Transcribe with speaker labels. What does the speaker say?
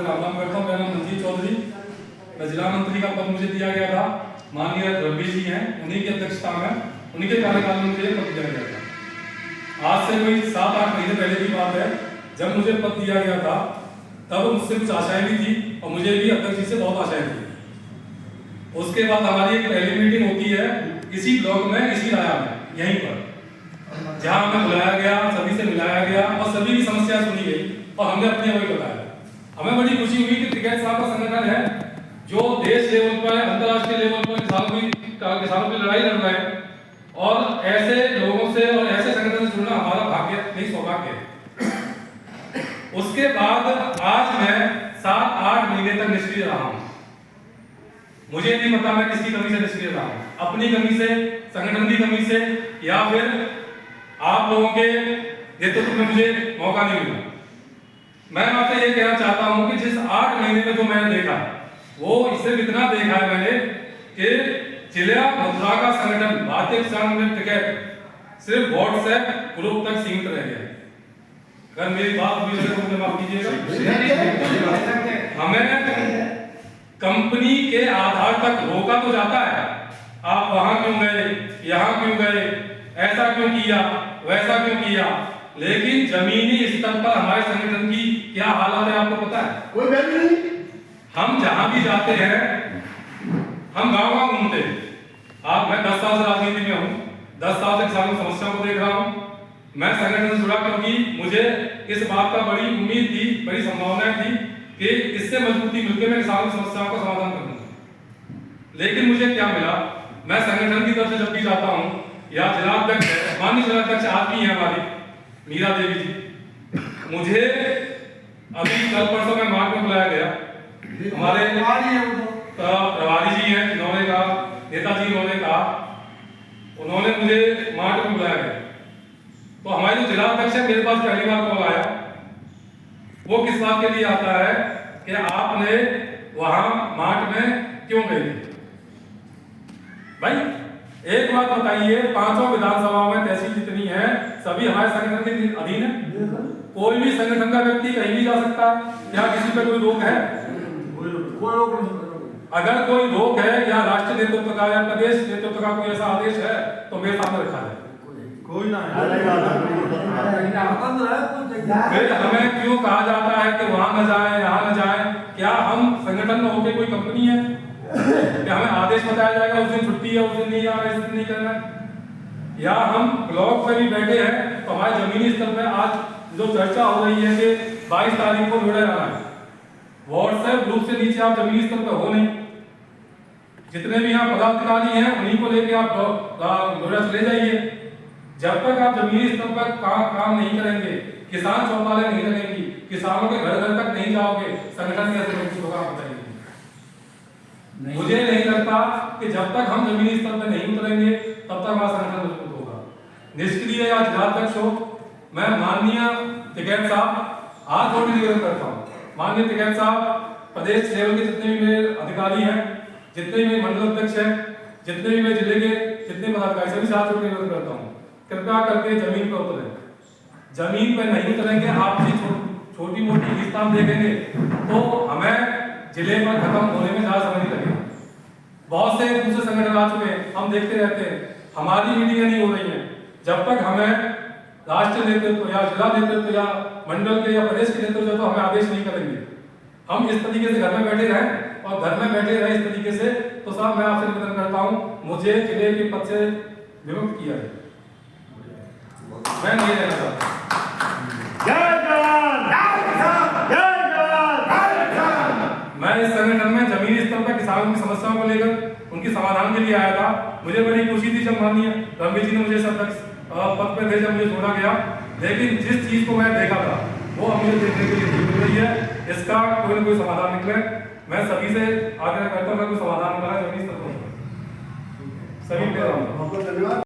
Speaker 1: मैं राम नाम करता हूँ। मेरा नाम मंजीत चौधरी। मैं जिला मंत्री का पद मुझे दिया गया था, माननीय रवि जी हैं, उन्हीं की अध्यक्षता में, उन्हीं के कार्यकाल में मुझे पद दिया गया था। आज से कोई 7-8 महीने पहले की बात है, जब मुझे पद दिया गया था तब मुझसे कुछ आशाएं भी थी और मुझे भी अध्यक्ष जी से बहुत आशाएं थी। उसके बाद हमारी एक पहली मीटिंग होती है इसी ब्लॉक में, इसी राया में, यहीं पर, जहां हमें बुलाया गया, सभी से मिलाया गया और सभी की समस्या सुनी गई और हमने अपनी अवधि बताया। हमें बड़ी खुशी हुई कि टिकैत साहब का संगठन है जो देश लेवल पर, अंतर्राष्ट्रीय लेवल पर किसानों की लड़ाई लड़ रहा है, और ऐसे लोगों से और ऐसे संगठन से जुड़ना हमारा भाग्य नहीं, सौभाग्य है। उसके बाद आज मैं 7-8 महीने तक निष्क्रिय रहा हूं। मुझे नहीं पता मैं किसकी कमी से निष्क्रिय रहा हूं, अपनी कमी से, संगठन की कमी से, या फिर आप लोगों के नेतृत्व में मुझे मौका नहीं मिला। मैं आपसे ये कहना चाहता हूं कि जिस 8 महीने में जो मैंने देखा, वो इससे इतना देखा है मैंने कि जिला मथुरा का संगठन भारतीय किसान में टिकैत सिर्फ व्हाट्सएप ग्रुप तक सीमित रह गया। अगर मेरी बात हुई तो मुझे माफ कीजिएगा। हमें कंपनी के आधार तक रोका तो जाता है, आप वहां क्यों गए, यहां क्यों गए, ऐसा क्यों किया, वैसा क्यों किया, लेकिन जमीनी स्तर पर हमारे संगठन की क्या हालत है आपको पता है? कोई वैल्यू नहीं। हम जहां भी जाते हैं, हम गांव-गांव घूमते हैं। मैं 10 साल से राजनीति में हूं, 10 साल से किसानों की समस्याओं को देख रहा हूं। मैं संगठन से जुड़ा क्योंकि मुझे इस बात का बड़ी उम्मीद थी, बड़ी संभावनाएं थी कि इससे मजबूती मिलकर मैं किसानों की समस्याओं का समाधान करूंगा। लेकिन मुझे क्या मिला, मैं संगठन की तरफ से जब भी जाता हूं, या जिलाध्यक्ष है, माननीय जिलाध्यक्ष आप ही हैं हमारी मीरा देवी जी, मुझे अभी कल परसों में मार्च में बुलाया गया, हमारे प्रभारी जी हैं, उन्होंने कहा, नेताजी उन्होंने कहा, उन्होंने मुझे मार्च में बुलाया गया। तो हमारे जो जिलाध्यक्ष है, मेरे पास पहली बार कॉल आया, वो किस बात के लिए आता है कि आपने वहां मार्च में क्यों गए थे? भाई एक बात बताइए, 5 विधानसभा में तहसील जितनी है सभी हमारे संगठन के अधीन है। कोई भी संगठन का व्यक्ति कहीं भी जा सकता है, क्या किसी पे कोई रोक है? कोई रोक नहीं। अगर कोई रोक है या राष्ट्रीय नेतृत्व का या प्रदेश नेतृत्व का कोई ऐसा आदेश है तो मेरे सामने रखा है, कोई ना। फिर हमें क्यों कहा जाता है कि वहां न जाए, यहाँ न जाए? क्या हम संगठन में होकर कोई कंपनी है क्या हमें आदेश बताया जाएगा उस दिन छुट्टी है, उस दिन नहीं आना, इस दिन नहीं करना? या हम ब्लॉक में भी बैठे हैं तो हमारे जमीनी स्तर पर आज जो चर्चा हो रही है कि 22 तारीख को नोएडा जाना है, व्हाट्सएप ग्रुप से नीचे आप जमीनी स्तर पर हो नहीं। जितने भी यहाँ पदाधिकारी हैं उन्हीं को लेके आप नोएडा चले जाइए। जब तक आप जमीनी स्तर पर काम नहीं करेंगे, किसान चौपालें नहीं लगेंगी, किसानों के घर घर तक नहीं जाओगे, संगठन कैसे मजबूत होगा बताइए? मुझे नहीं लगता कि जब तक हम जमीनी स्तर पर नहीं उतरेंगे तब तक हमारा संगठन मजबूत होगा। निष्क्रिय या जिलाध्यक्ष हो, मैं माननीय टिकैत साहब हाथ जोड़ के निवेदन करता हूँ, माननीय टिकैत साहब, प्रदेश लेवल के जितने भी मेरे अधिकारी हैं, जितने भी मंडल अध्यक्ष हैं, जितने भी मेरे जिले के जितने पदाधिकारी, सभी से हाथ जोड़ के निवेदन करता हूँ, कृपया करके जमीन पर उतरें। जमीन पर नहीं उतरेंगे, आपसी छोटी मोटी खींचतान देखेंगे तो हमें जिले पर खत्म होने में ज्यादा समय नहीं लगेगा। बहुत से दूसरे संगठन आ चुके हैं, हम देखते रहते हैं, हमारी मीटिंगें नहीं हो रही हैं। जब तक हमें राष्ट्रीय नेतृत्व या जिला नेतृत्व या मंडल के या प्रदेश के नेतृत्व तो हमें आदेश नहीं करेंगे, हम इस तरीके से घर में बैठे रहें और घर में बैठे रहे इस तरीके से, तो साहब मैं आपसे निवेदन करता हूँ, मुझे जिले के पद से विमुक्त किया है, मैं नहीं रहना चाहता। मैं इस संगठन में जमीनी स्तर पर किसानों की समस्याओं को लेकर उनकी समाधान के लिए आया था। मुझे बड़ी खुशी थी जब माननीय रवि जी ने मुझे पद पर भेजा, मुझे छोड़ा गया, लेकिन जिस चीज को मैं देखा था वो अब मुझे देखने के लिए नहीं मिल रही है। इसका कोई ना कोई समाधान निकले, मैं सभी से आग्रह करता हूँ, कोई समाधान निकला जमीनी स्तर पर सभी पे।